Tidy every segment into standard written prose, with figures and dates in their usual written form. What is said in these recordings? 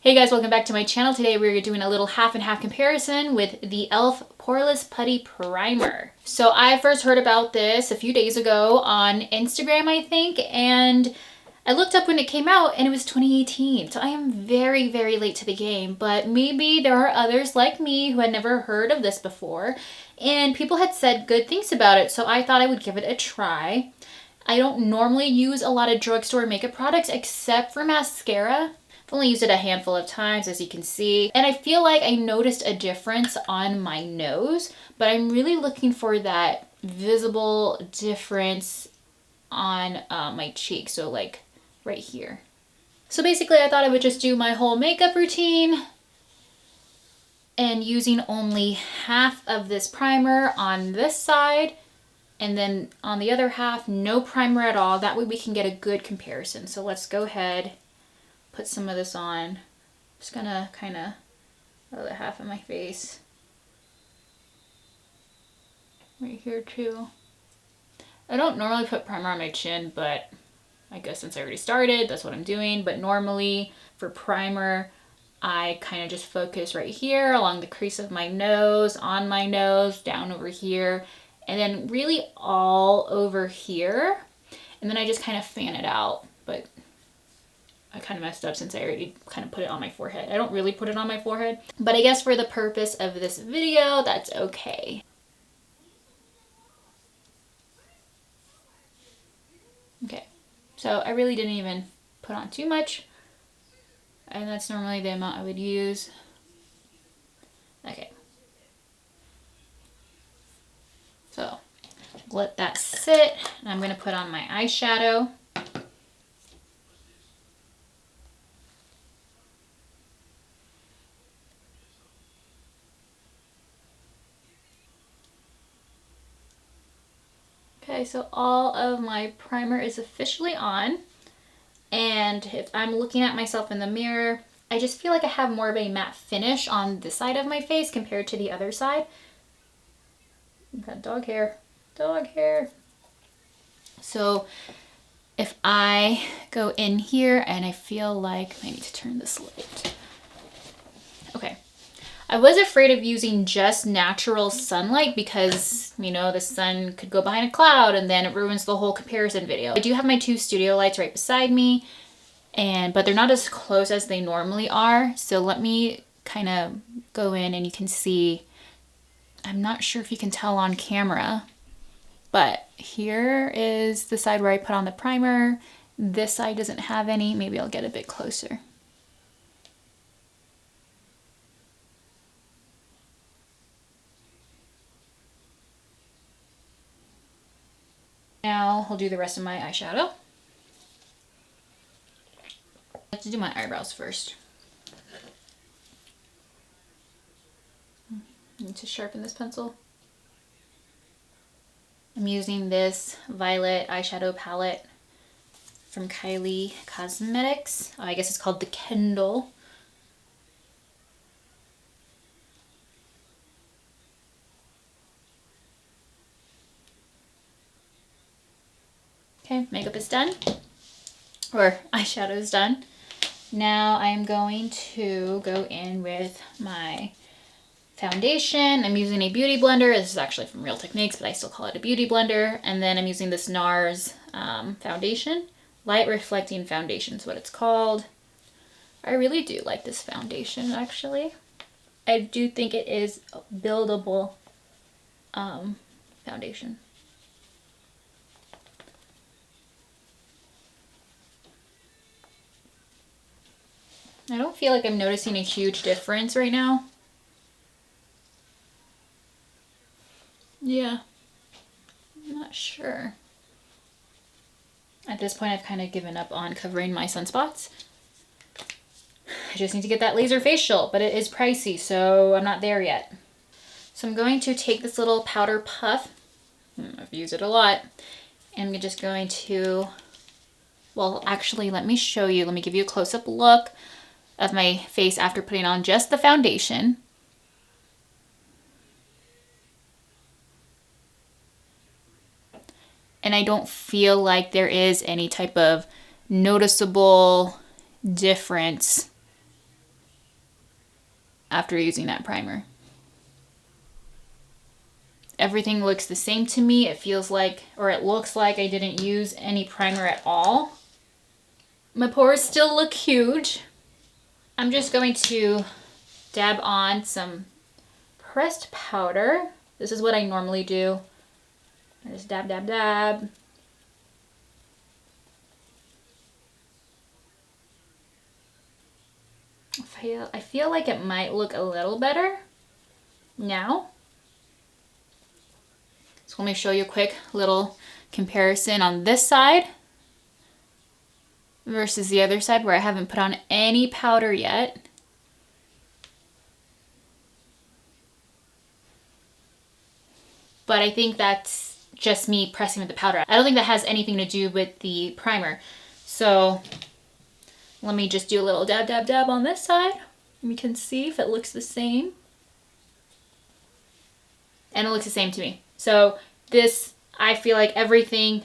Hey guys, welcome back to my channel. Today we're doing a little half and half comparison with the e.l.f. Poreless Putty Primer. So I first heard about this a few days ago on Instagram, I think, and I looked up when it came out and it was 2018. So I am very, very late to the game, but maybe there are others like me who had never heard of this before and people had said good things about it. So I thought I would give it a try. I don't normally use a lot of drugstore makeup products except for mascara. I've only used it a handful of times, as you can see, and I feel like I noticed a difference on my nose, but I'm really looking for that visible difference on my cheek, so like right here. So basically I thought I would just do my whole makeup routine and using only half of this primer on this side and then on the other half no primer at all. That way we can get a good comparison. So let's go ahead, put some of this on. I'm just gonna kind of other half of my face. Right here too. I don't normally put primer on my chin, but I guess since I already started, that's what I'm doing. But normally for primer, I kind of just focus right here along the crease of my nose, on my nose, down over here, and then really all over here. And then I just kind of fan it out. But I kind of messed up since I already kind of put it on my forehead. I don't really put it on my forehead, but I guess for the purpose of this video, that's okay. Okay, so I really didn't even put on too much, and that's normally the amount I would use. Okay. So let that sit, and I'm going to put on my eyeshadow. Okay, so all of my primer is officially on, and if I'm looking at myself in the mirror, I just feel like I have more of a matte finish on this side of my face compared to the other side. I've got dog hair, dog hair. So if I go in here and I feel like I need to turn this light. Okay. I was afraid of using just natural sunlight because, you know, the sun could go behind a cloud and then it ruins the whole comparison video. I do have my two studio lights right beside me, but they're not as close as they normally are. So let me kind of go in and you can see, I'm not sure if you can tell on camera, but here is the side where I put on the primer. This side doesn't have any. Maybe I'll get a bit closer. Now I'll do the rest of my eyeshadow. I have to do my eyebrows first. I need to sharpen this pencil. I'm using this violet eyeshadow palette from Kylie Cosmetics. I guess it's called the Kendall. Okay, makeup is done, or eyeshadow is done. Now I'm going to go in with my foundation. I'm using a beauty blender. This is actually from Real Techniques, but I still call it a beauty blender. And then I'm using this NARS foundation. Light Reflecting Foundation is what it's called. I really do like this foundation, actually. I do think it is a buildable foundation. I don't feel like I'm noticing a huge difference right now. Yeah, I'm not sure. At this point, I've kind of given up on covering my sunspots. I just need to get that laser facial, but it is pricey, so I'm not there yet. So I'm going to take this little powder puff. I've used it a lot. And I'm just going to, well, actually, let me show you. Let me give you a close-up look of my face after putting on just the foundation. And I don't feel like there is any type of noticeable difference after using that primer. Everything looks the same to me. It feels like, or it looks like I didn't use any primer at all. My pores still look huge. I'm just going to dab on some pressed powder. This is what I normally do. I just dab, dab, dab. I feel like it might look a little better now. So let me show you a quick little comparison on this side versus the other side where I haven't put on any powder yet. But I think that's just me pressing with the powder. I don't think that has anything to do with the primer. So let me just do a little dab, dab, dab on this side. We can see if it looks the same. And it looks the same to me. So this, I feel like everything,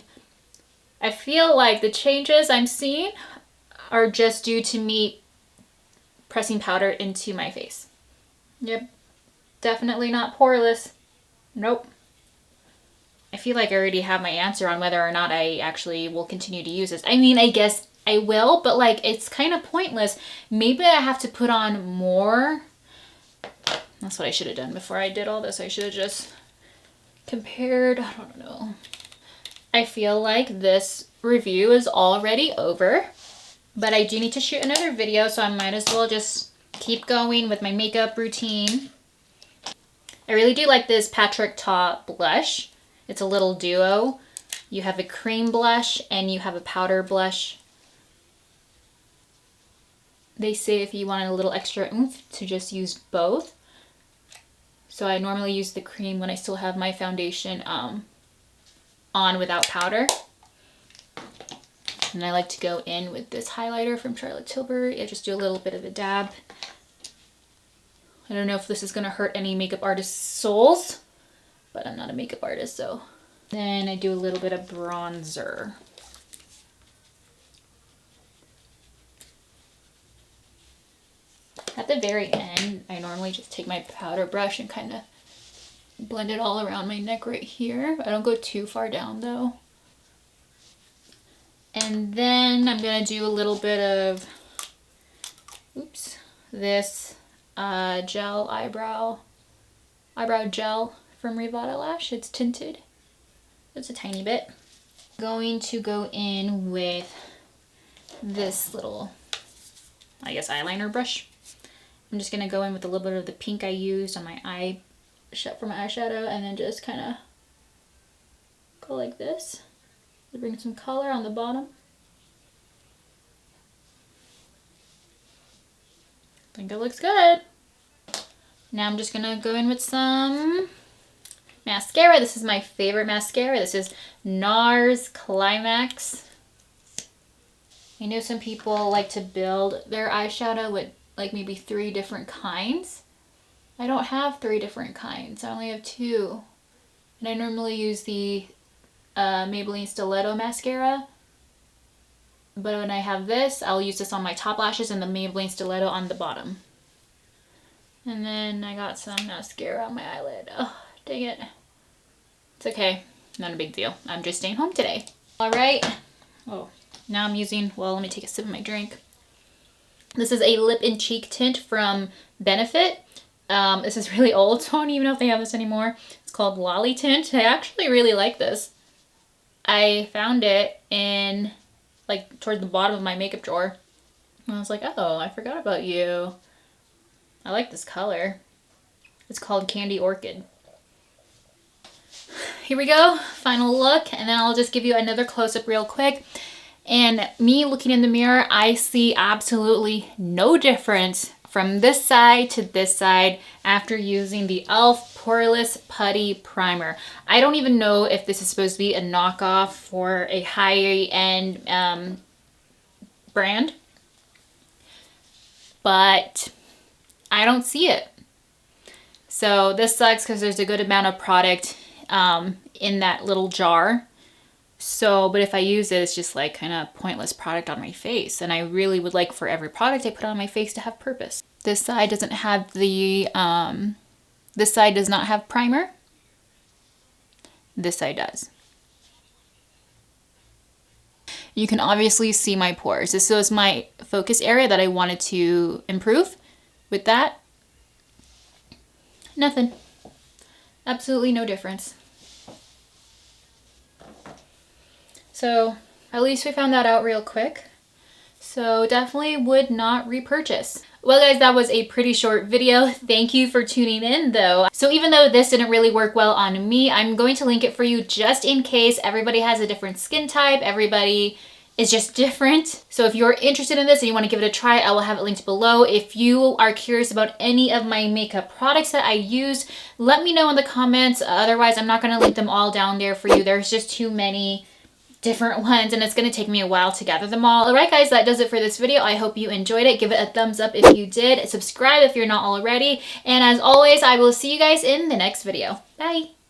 I feel like the changes I'm seeing are just due to me pressing powder into my face. Yep, definitely not poreless. Nope. I feel like I already have my answer on whether or not I actually will continue to use this. I mean, I guess I will, but like it's kind of pointless. Maybe I have to put on more. That's what I should have done before I did all this. I should have just compared. I don't know. I feel like this review is already over, but I do need to shoot another video, so I might as well just keep going with my makeup routine. I really do like this Patrick Ta blush. It's a little duo. You have a cream blush and you have a powder blush. They say if you want a little extra oomph to just use both. So I normally use the cream when I still have my foundation on without powder. And I like to go in with this highlighter from Charlotte Tilbury. I just do a little bit of a dab. I don't know if this is gonna hurt any makeup artist's souls, but I'm not a makeup artist, so. Then I do a little bit of bronzer. At the very end, I normally just take my powder brush and kind of blend it all around my neck right here. I don't go too far down though. And then I'm gonna do a little bit of, oops, this gel eyebrow gel from Revata Lash. It's tinted. It's a tiny bit. Going to go in with this little, I guess, eyeliner brush. I'm just gonna go in with a little bit of the pink I used on my eye for my eyeshadow, and then just kind of go like this to bring some color on the bottom. I think it looks good. Now I'm just gonna go in with some mascara. This is my favorite mascara. This is NARS Climax. I know some people like to build their eyeshadow with like maybe 3 different kinds. I don't have 3 different kinds. I only have 2. And I normally use the Maybelline Stiletto mascara. But when I have this, I'll use this on my top lashes and the Maybelline Stiletto on the bottom. And then I got some mascara on my eyelid. Oh, dang it. It's okay. Not a big deal. I'm just staying home today. All right. Oh, now I'm using, well, let me take a sip of my drink. This is a lip and cheek tint from Benefit. This is really old, so I don't even know if they have this anymore. It's called Lolly Tint. I actually really like this. I found it in, like, towards the bottom of my makeup drawer. And I was like, oh, I forgot about you. I like this color. It's called Candy Orchid. Here we go, final look, and then I'll just give you another close-up real quick. And me looking in the mirror, I see absolutely no difference from this side to this side after using the e.l.f. Poreless Putty Primer. I don't even know if this is supposed to be a knockoff for a high-end brand, but I don't see it. So this sucks because there's a good amount of product in that little jar. So, but if I use it, it's just like kind of pointless product on my face. And I really would like for every product I put on my face to have purpose. This side doesn't have the, this side does not have primer. This side does. You can obviously see my pores. This was my focus area that I wanted to improve. With that, nothing. Absolutely no difference. So at least we found that out real quick. So definitely would not repurchase. Well guys, that was a pretty short video. Thank you for tuning in though. So even though this didn't really work well on me, I'm going to link it for you just in case. Everybody has a different skin type. Everybody is just different. So if you're interested in this and you want to give it a try, I will have it linked below. If you are curious about any of my makeup products that I use, let me know in the comments. Otherwise, I'm not going to link them all down there for you. There's just too many different ones and it's going to take me a while to gather them all. Alright guys, that does it for this video. I hope you enjoyed it. Give it a thumbs up if you did. Subscribe if you're not already. And as always, I will see you guys in the next video. Bye!